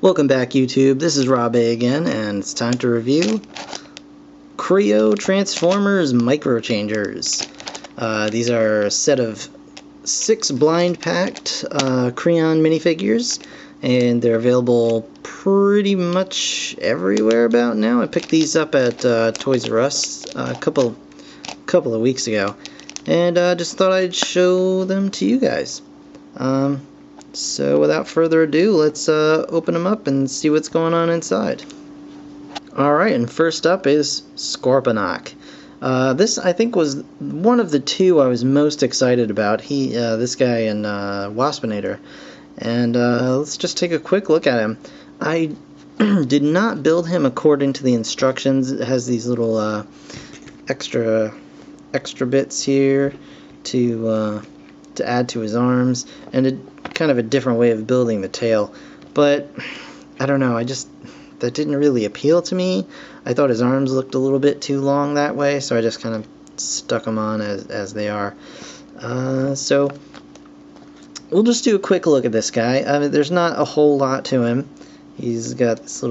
Welcome back, YouTube. This is Rob A again, and it's time to review Kre-o Transformers Micro Changers. These are a set of 6 blind-packed Kreon minifigures, and they're available pretty much everywhere about now. I picked these up at Toys R Us a couple of weeks ago, and just thought I'd show them to you guys. So without further ado, let's open them up and see what's going on inside. Alright, and first up is Scorponok. This, I think, was one of the two I was most excited about. This guy and Waspinator. And let's just take a quick look at him. I did not build him according to the instructions. It has these little extra bits here to add to his arms, and kind of a different way of building the tail. But I don't know, that didn't really appeal to me. I thought his arms looked a little bit too long that way, so I just kind of stuck them on as they are. So we'll just do a quick look at this guy. I mean, there's not a whole lot to him. He's got his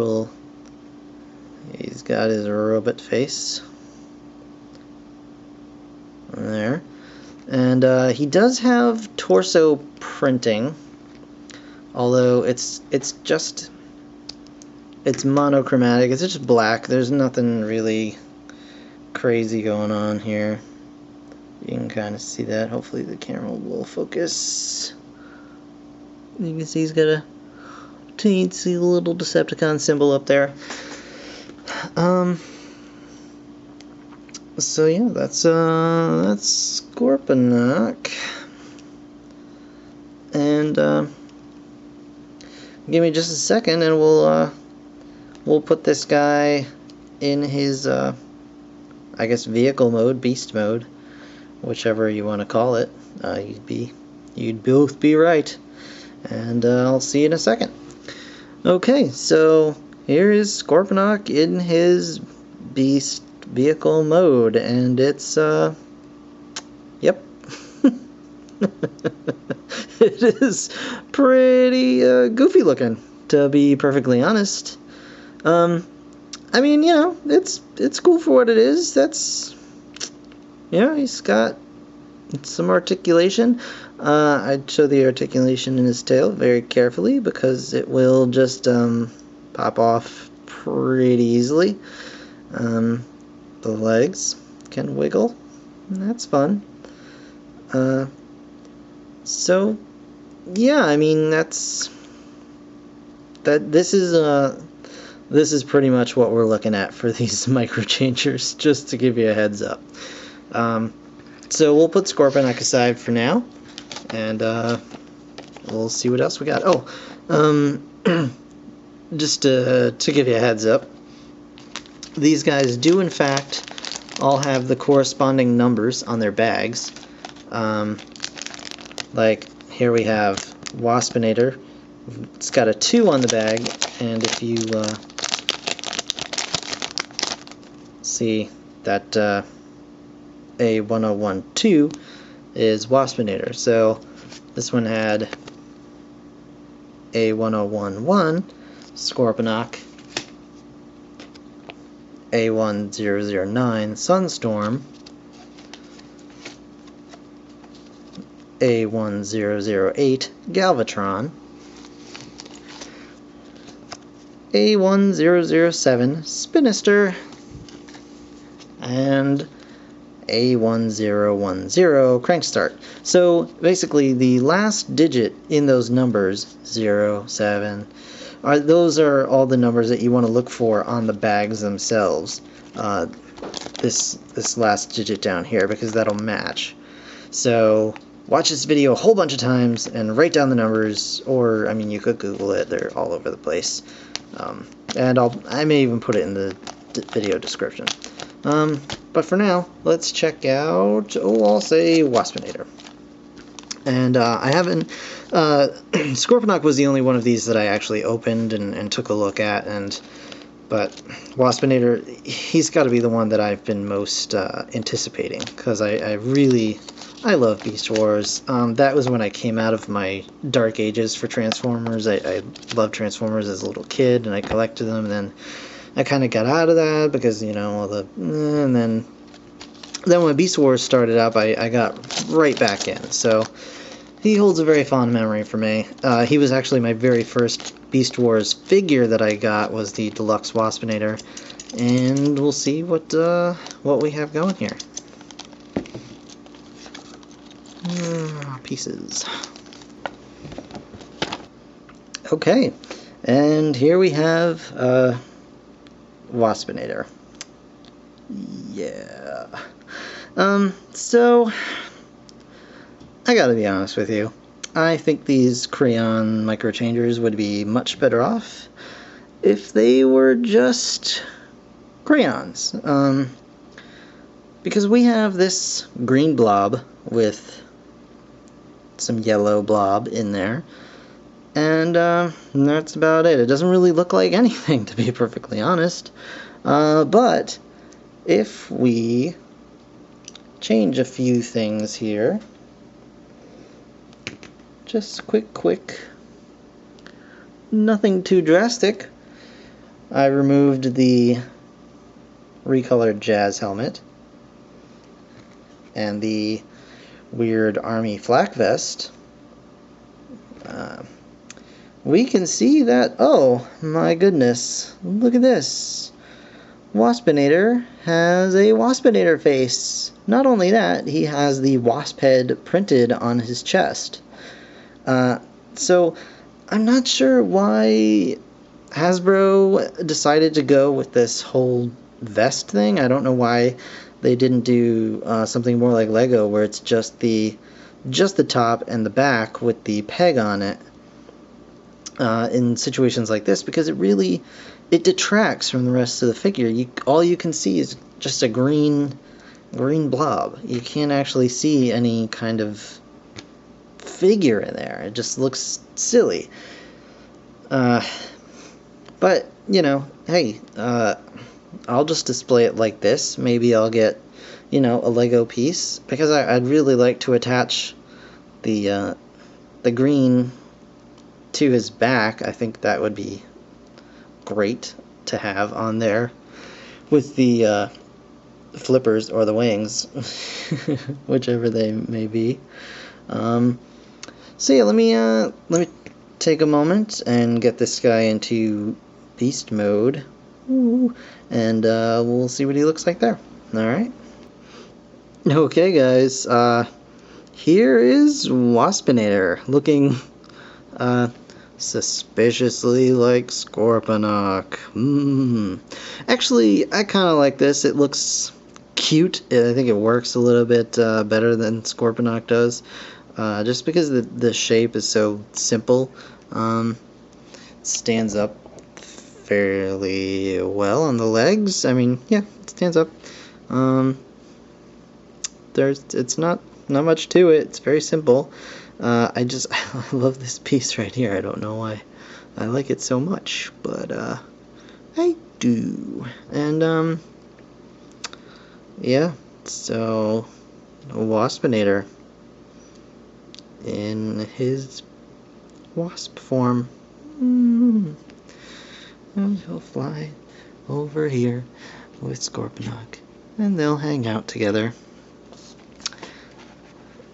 robot face there. And he does have torso printing, although it's monochromatic. It's just black. There's nothing really crazy going on here. You can kind of see that. Hopefully the camera will focus. You can see he's got a teensy little Decepticon symbol up there. So yeah, that's Scorponok, and give me just a second, and we'll put this guy in his I guess vehicle mode, beast mode, whichever you want to call it. You'd both be right, and I'll see you in a second. Okay, so here is Scorponok in his beast vehicle mode, and it's yep. It is pretty goofy looking, to be perfectly honest. I mean, you know, it's cool for what it is. He's got some articulation. I'd show the articulation in his tail very carefully, because it will just pop off pretty easily. The legs can wiggle, and that's fun. So yeah, I mean, this is pretty much what we're looking at for these micro changers, just to give you a heads up. So we'll put Scorponok aside for now, and we'll see what else we got. Just to give you a heads up, these guys do in fact all have the corresponding numbers on their bags. Like here we have Waspinator. It's got a 2 on the bag, and if you see that A1012 is Waspinator. So this one had A1011 Scorponok, A1009 Sunstorm, A1008 Galvatron, A1007 Spinister, and A1010 Crankstart. So basically the last digit in those numbers, 0, 7, those are all the numbers that you want to look for on the bags themselves. This last digit down here, because that'll match. So watch this video a whole bunch of times and write down the numbers, or I mean, you could Google it. They're all over the place. And I may even put it in the video description. But for now, let's check out, I'll say Waspinator. And I haven't, Scorponok was the only one of these that I actually opened and took a look at, and But Waspinator, he's got to be the one that I've been most anticipating, because I love Beast Wars. That was when I came out of my dark ages for Transformers. I loved Transformers as a little kid, and I collected them, and then I kind of got out of that because, you know, all the... And then when Beast Wars started up, I got right back in. So he holds a very fond memory for me. He was actually my very first Beast Wars figure that I got, was the Deluxe Waspinator. And we'll see what we have going here. Pieces. Okay, and here we have Waspinator. Yeah. So I gotta be honest with you. I think these Kreon microchangers would be much better off if they were just Kreons. Because we have this green blob with some yellow blob in there, and that's about it. It doesn't really look like anything, to be perfectly honest. But if we change a few things here, just quick, nothing too drastic. I removed the recolored Jazz helmet and the weird army flak vest. We can see that, oh my goodness, look at this. Waspinator has a Waspinator face. Not only that, he has the wasp head printed on his chest. So I'm not sure why Hasbro decided to go with this whole vest thing. I don't know why they didn't do something more like Lego, where it's just the top and the back with the peg on it in situations like this, because it detracts from the rest of the figure. All you can see is just a green blob. You can't actually see any kind of figure in there. It just looks silly. But, you know, hey, I'll just display it like this. Maybe I'll get, you know, a Lego piece, because I'd really like to attach the green to his back. I think that would be great to have on there with the flippers or the wings, whichever they may be. So yeah, let me take a moment and get this guy into beast mode. Ooh, and we'll see what he looks like there. Alright. Okay guys, here is Waspinator, looking suspiciously like Scorponok. Actually, I kind of like this. It looks cute. I think it works a little bit better than Scorponok does, just because the shape is so simple. It stands up fairly well on the legs. I mean, yeah, it stands up. It's not much to it. It's very simple. I love this piece right here. I don't know why I like it so much, but I do. And yeah, so Waspinator in his wasp form. And he'll fly over here with Scorponok, and they'll hang out together.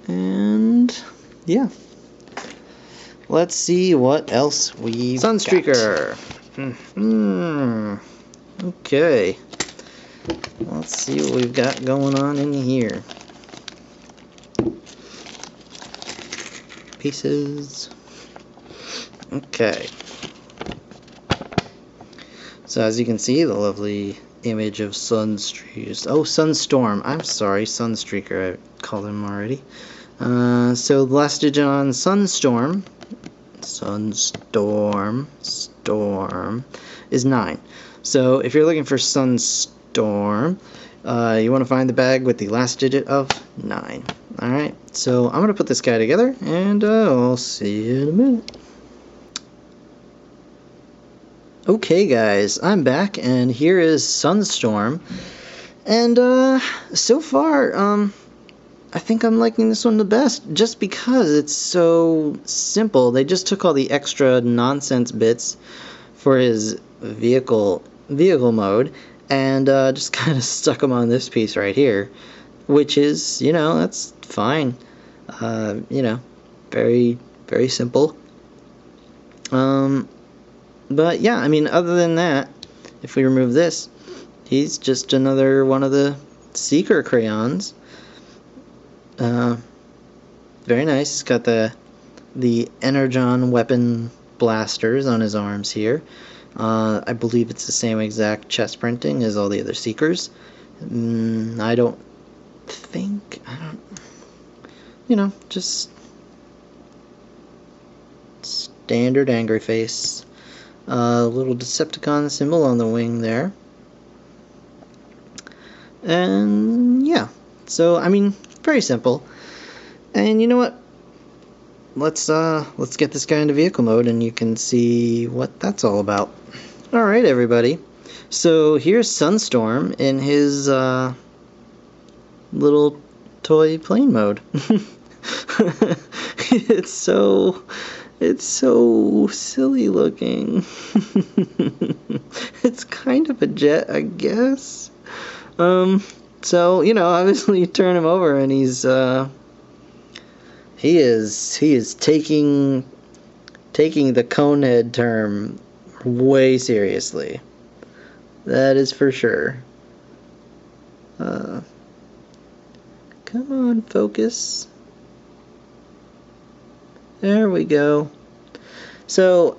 And yeah, let's see what else we've Sunstreaker. Okay, let's see what we've got going on in here. Pieces. Okay. So as you can see, the lovely image of Sunstorm. I'm sorry, Sunstreaker. I called him already. So the last digit on Sunstorm is 9. So if you're looking for Sunstorm, you want to find the bag with the last digit of 9. Alright, so I'm going to put this guy together, and I'll see you in a minute. Okay guys, I'm back and here is Sunstorm. And so far, I think I'm liking this one the best just because it's so simple. They just took all the extra nonsense bits for his vehicle mode and just kind of stuck them on this piece right here, which is, you know, that's fine. You know, very, very simple. But yeah, I mean, other than that, if we remove this, he's just another one of the Seeker Kreons. Very nice. He's got the Energon weapon blasters on his arms here. I believe it's the same exact chest printing as all the other Seekers. I don't, you know, just standard angry face. Little Decepticon symbol on the wing there. And yeah, so I mean, very simple. And you know what? Let's get this guy into vehicle mode and you can see what that's all about. Alright everybody. So here's Sunstorm in his little toy plane mode. It's so silly looking. It's kind of a jet, I guess. So, you know, obviously you turn him over and he's he is taking the Conehead term way seriously. That is for sure. Come on, focus. There we go. So,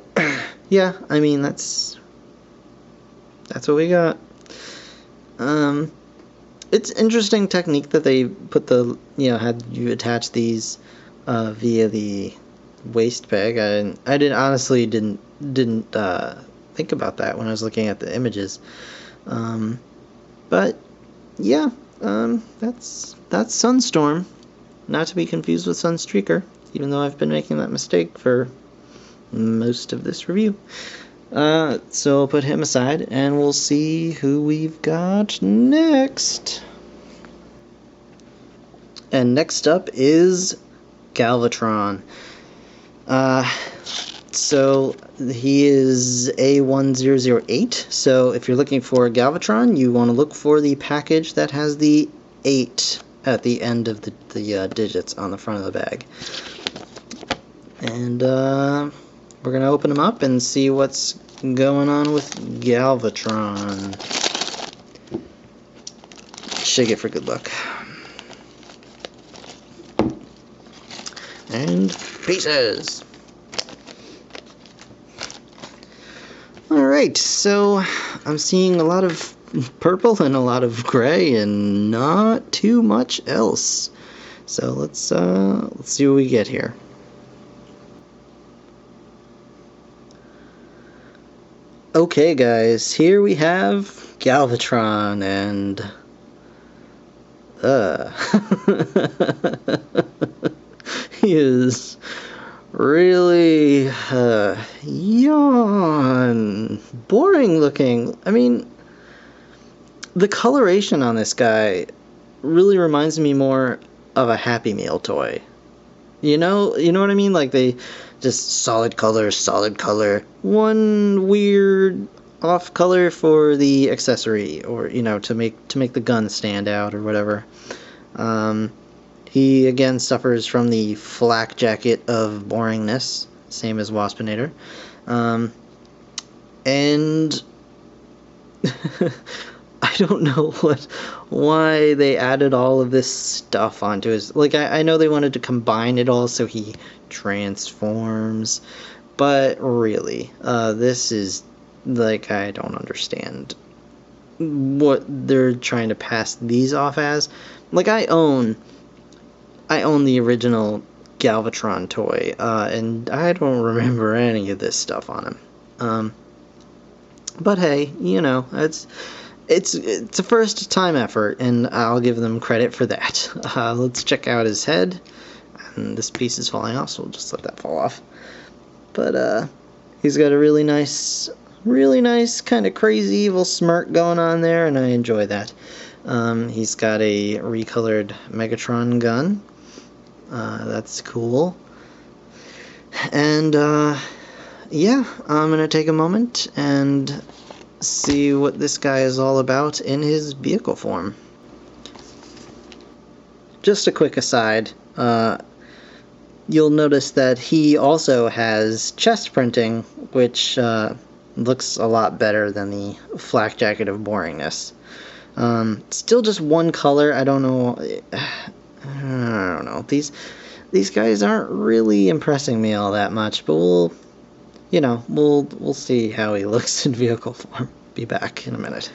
yeah, I mean, that's what we got. It's interesting technique that they put the, you know, had you attach these via the waist peg. I honestly didn't think about that when I was looking at the images. But yeah, that's Sunstorm, not to be confused with Sunstreaker, even though I've been making that mistake for most of this review. So I'll put him aside and we'll see who we've got next. And next up is Galvatron. So he is A1008. So if you're looking for Galvatron, you want to look for the package that has the 8 at the end of the digits on the front of the bag. And we're going to open them up and see what's going on with Galvatron. Shake it for good luck. And pieces. Alright, so I'm seeing a lot of purple and a lot of gray and not too much else. So let's see what we get here. Okay guys, here we have Galvatron and he is really boring looking. I mean, the coloration on this guy really reminds me more of a Happy Meal toy. You know what I mean? Like they just solid color, one weird off color for the accessory, or you know, to make the gun stand out or whatever. He again suffers from the flak jacket of boringness, same as Waspinator. And I don't know why they added all of this stuff onto his... Like, I know they wanted to combine it all so he transforms, but really, this is, like, I don't understand what they're trying to pass these off as. Like, I own the original Galvatron toy, and I don't remember any of this stuff on him. But hey, you know, it's a first time effort, and I'll give them credit for that. Let's check out his head, and this piece is falling off, so we'll just let that fall off. But he's got a really nice really nice, kind of crazy evil smirk going on there, and I enjoy that. He's got a recolored Megatron gun. That's cool. And yeah, I'm gonna take a moment and see what this guy is all about in his vehicle form. Just a quick aside, you'll notice that he also has chest printing, which looks a lot better than the flak jacket of boringness. Still just one color. I don't know. These guys aren't really impressing me all that much, but we'll see how he looks in vehicle form. Be back in a minute.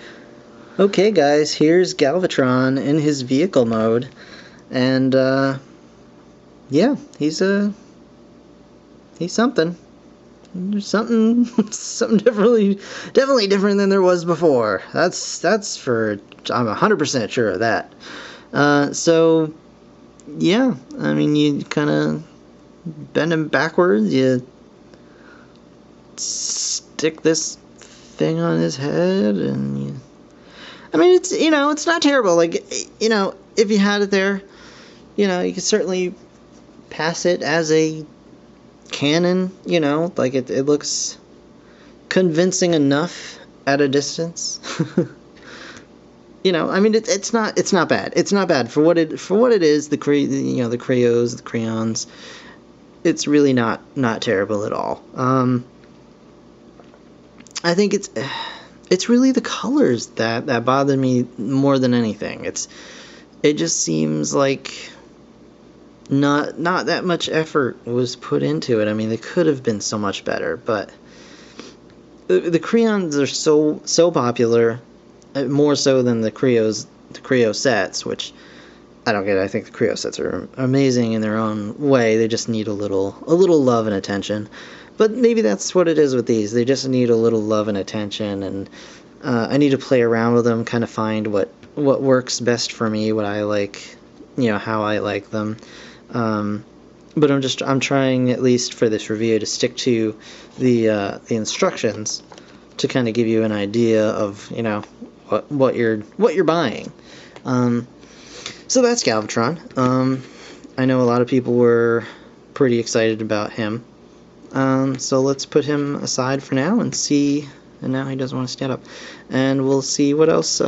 Okay, guys, here's Galvatron in his vehicle mode, and yeah, he's something. There's something definitely different than there was before. That's for, I'm 100% sure of that. So yeah, I mean, you kind of bend him backwards, you stick this thing on his head, and I mean, it's, it's not terrible. Like, if you had it there, you could certainly pass it as a cannon, like it looks convincing enough at a distance. I mean, it's not bad. It's not bad for what it is. The Kreos, the Kreons. It's really not terrible at all. I think it's really the colors that bother me more than anything. It just seems like not that much effort was put into it. I mean, they could have been so much better, but the Kreons are so popular. More so than the Kre-o sets, which I don't get. I think the Kre-o sets are amazing in their own way. They just need a little love and attention. But maybe that's what it is with these. They just need a little love and attention, and I need to play around with them, kind of find what works best for me, what I like, how I like them. But I'm trying, at least for this review, to stick to the instructions to kind of give you an idea of what you're buying. So that's Galvatron. I know a lot of people were pretty excited about him. So let's put him aside for now and see. And now he doesn't want to stand up. And we'll see what else,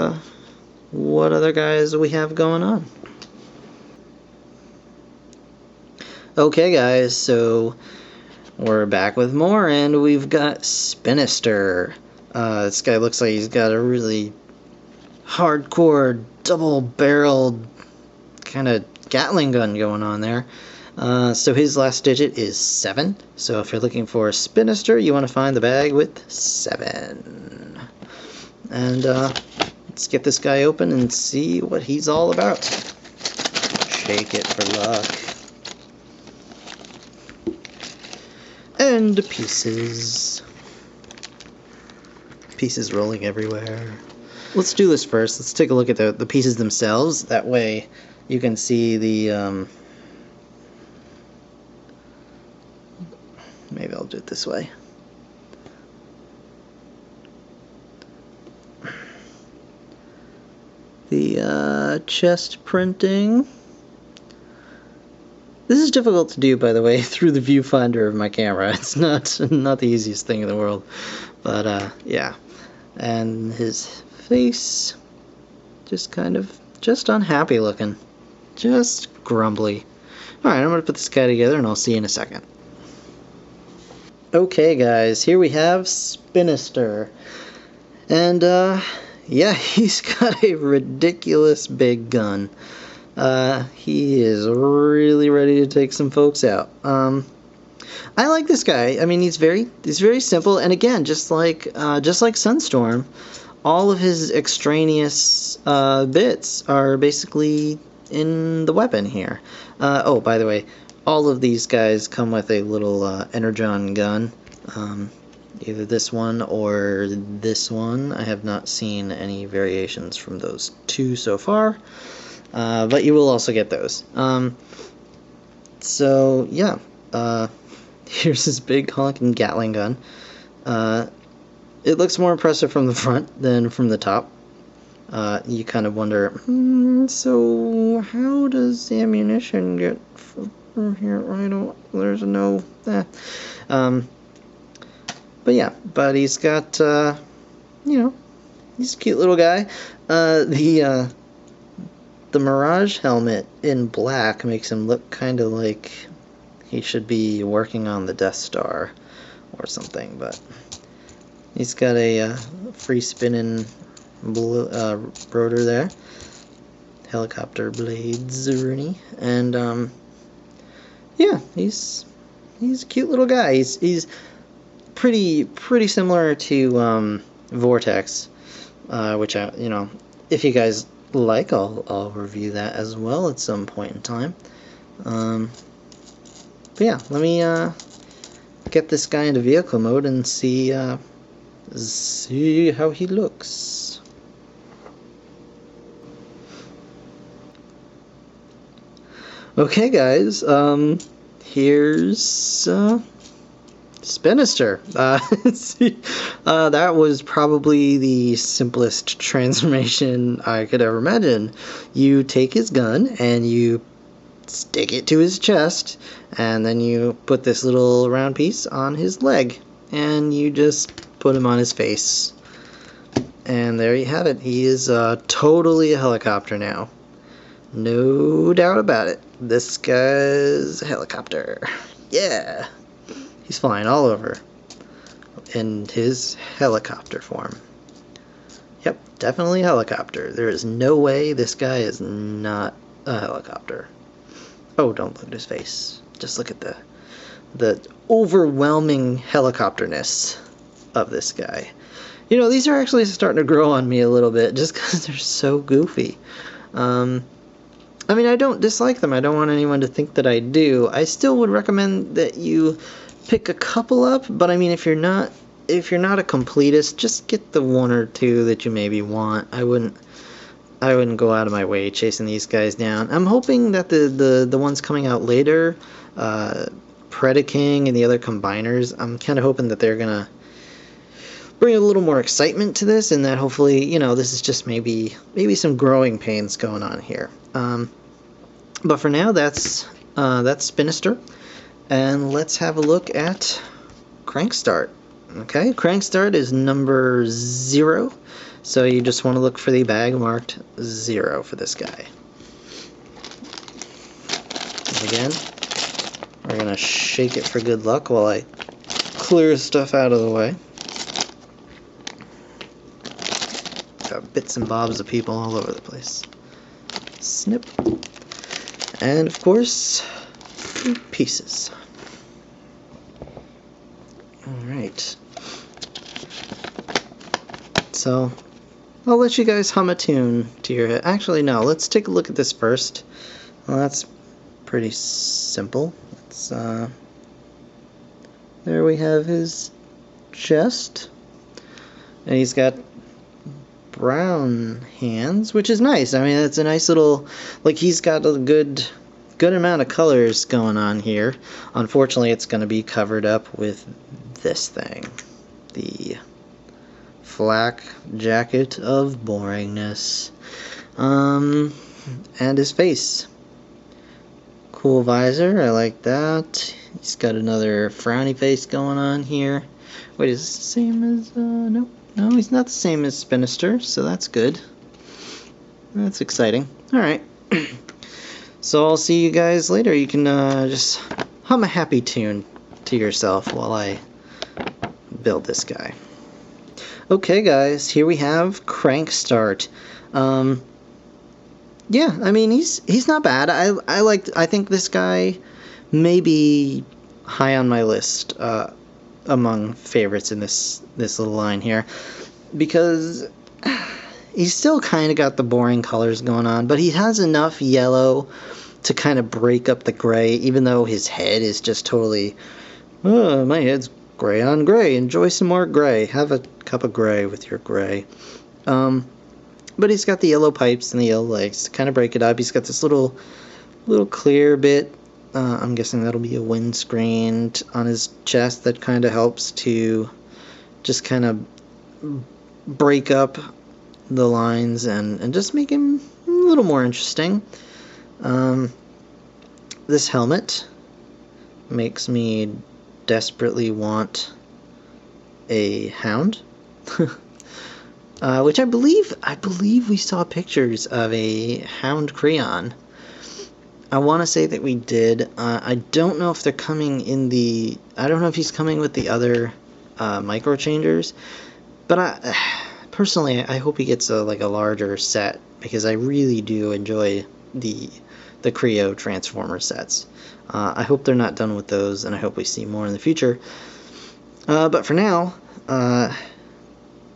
what other guys we have going on. Okay, guys, so we're back with more, and we've got Spinister. This guy looks like he's got a really hardcore, double-barreled kind of Gatling gun going on there. So his last digit is 7. So if you're looking for a Spinister, you want to find the bag with 7. And let's get this guy open and see what he's all about. Shake it for luck. And pieces. Pieces rolling everywhere. Let's do this first. Let's take a look at the pieces themselves. That way you can see the... maybe I'll do it this way. The chest printing. This is difficult to do, by the way, through the viewfinder of my camera. It's not the easiest thing in the world. But, yeah. And his face, just unhappy looking. Just grumbly. Alright, I'm going to put this guy together, and I'll see you in a second. Okay, guys, here we have Spinister. And, yeah, he's got a ridiculous big gun. He is really ready to take some folks out. I like this guy. I mean, he's very simple, and again, just like Sunstorm, all of his extraneous bits are basically in the weapon here. Oh, by the way, all of these guys come with a little energon gun. Either this one or this one. I have not seen any variations from those two so far. But you will also get those. So, yeah. Here's this big honking Gatling gun. it looks more impressive from the front than from the top. You kind of wonder, so how does the ammunition get from here? There's no, but yeah, but he's got, you know, he's a cute little guy. The Mirage helmet in black makes him look kind of like he should be working on the Death Star or something, but he's got a free spinning blue, rotor there, helicopter blades, Rooney, and yeah, he's a cute little guy. He's pretty similar to Vortex, which if you guys like, I'll review that as well at some point in time. But yeah, let me get this guy into vehicle mode and see how he looks. Okay, guys, here's Spinister. That was probably the simplest transformation I could ever imagine. You take his gun and you stick it to his chest, and then you put this little round piece on his leg, and you just put him on his face. And there you have it. He is totally a helicopter now. No doubt about it. This guy's a helicopter. Yeah! He's flying all over in his helicopter form. Yep, definitely a helicopter. There is no way this guy is not a helicopter. Oh, don't look at his face. Just look at the overwhelming helicopterness of this guy. You know, these are actually starting to grow on me a little bit just because they're so goofy. I mean, I don't dislike them. I don't want anyone to think that I do. I still would recommend that you pick a couple up, but I mean, if you're not a completist, just get the one or two that you maybe want. I wouldn't go out of my way chasing these guys down. I'm hoping that the ones coming out later, Predaking and the other combiners, I'm kind of hoping that they're gonna bring a little more excitement to this, and that hopefully, you know, this is just maybe some growing pains going on here. But for now, that's Spinister, and let's have a look at Crankstart. Okay, Crankstart is number 0, so you just want to look for the bag marked 0 for this guy. And again, we're gonna shake it for good luck while I clear stuff out of the way. Got bits and bobs of people all over the place. Snip. And of course, pieces. Alright. So, I'll let you guys hum a tune to your head. Actually, no, let's take a look at this first. Well, that's pretty simple. It's, there we have his chest. And he's got brown hands, which is nice. I mean, it's a nice little, like, he's got a good amount of colors going on here. Unfortunately, it's going to be covered up with this thing, the flak jacket of boringness, and his face. Cool visor, I like that. He's got another frowny face going on here. Wait, is this the same as, no, he's not the same as Spinister, so that's good. That's exciting. Alright. So I'll see you guys later. You can just hum a happy tune to yourself while I build this guy. Okay, guys, here we have Crankstart. Yeah, I mean, he's not bad. I think this guy may be high on my list among favorites in this little line here, because he's still kind of got the boring colors going on, but he has enough yellow to kind of break up the gray, even though his head is just totally, oh, my head's gray on gray. Enjoy some more gray. Have a cup of gray with your gray. But he's got the yellow pipes and the yellow legs to kind of break it up. He's got this little clear bit. I'm guessing that'll be a windscreen on his chest that kind of helps to just kind of break up the lines and just make him a little more interesting. This helmet makes me desperately want a hound. Which I believe we saw pictures of a hound Kreon. I want to say that we did. I don't know if they're coming in the... I don't know if he's coming with the other micro changers, but personally I hope he gets a larger set, because I really do enjoy the Kre-o Transformer sets. I hope they're not done with those, and I hope we see more in the future. But for now,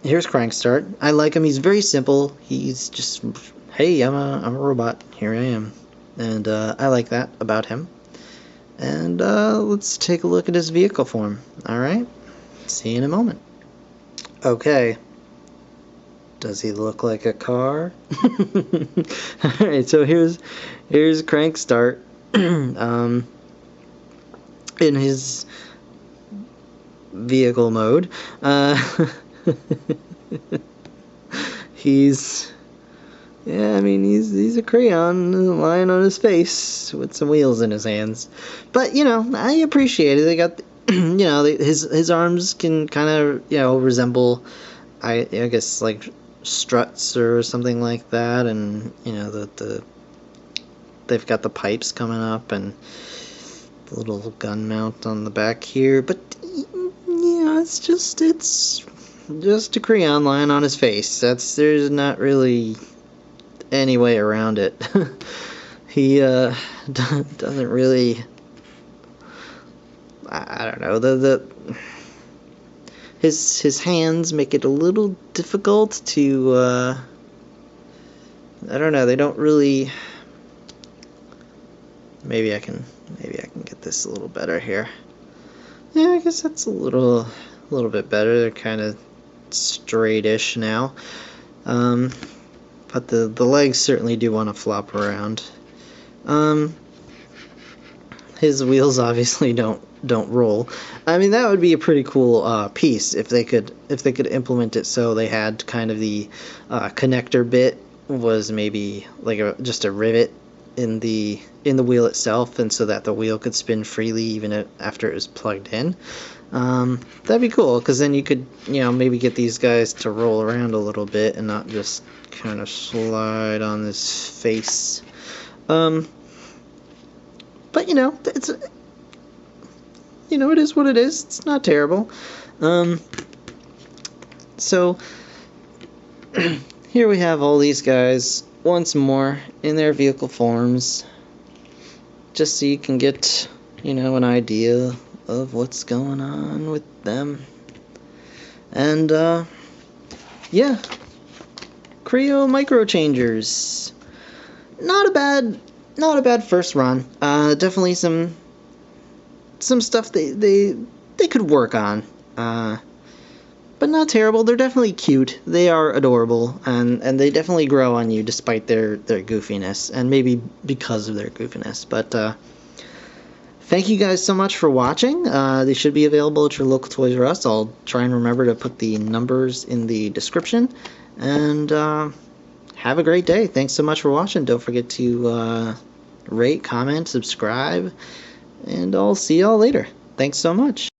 here's Crankstart. I like him. He's very simple. He's just, hey, I'm a robot. Here I am. And I like that about him. And let's take a look at his vehicle form. Alright? See you in a moment. Okay. Does he look like a car? Alright, so here's Crankstart. In his vehicle mode. He's a Kreon lying on his face with some wheels in his hands. But, I appreciate it. They got, his arms can kind of, resemble, I guess, like struts or something like that. And, they've got the pipes coming up and the little gun mount on the back here. But, it's just a Kreon lying on his face. There's not really any way around it. He doesn't really, I don't know, his hands make it a little difficult to I don't know, they don't really, maybe I can get this a little better here. Yeah, I guess that's a little bit better. They're kind of straightish now. But the legs certainly do want to flop around. His wheels obviously don't roll. I mean, that would be a pretty cool piece if they could implement it so they had kind of the connector bit was maybe like just a rivet in the wheel itself, and so that the wheel could spin freely even after it was plugged in. That'd be cool, because then you could, maybe get these guys to roll around a little bit and not just kind of slide on this face. But it's, it is what it is. It's not terrible. So here we have all these guys once more in their vehicle forms, just so you can get, an idea of what's going on with them. And yeah, Kre-o micro changers. Not a bad first run. Definitely some stuff they could work on. But not terrible. They're definitely cute. They are adorable, and they definitely grow on you despite their goofiness, and maybe because of their goofiness. But thank you guys so much for watching. They should be available at your local Toys R Us. I'll try and remember to put the numbers in the description. And have a great day. Thanks so much for watching. Don't forget to rate, comment, subscribe, and I'll see y'all later. Thanks so much.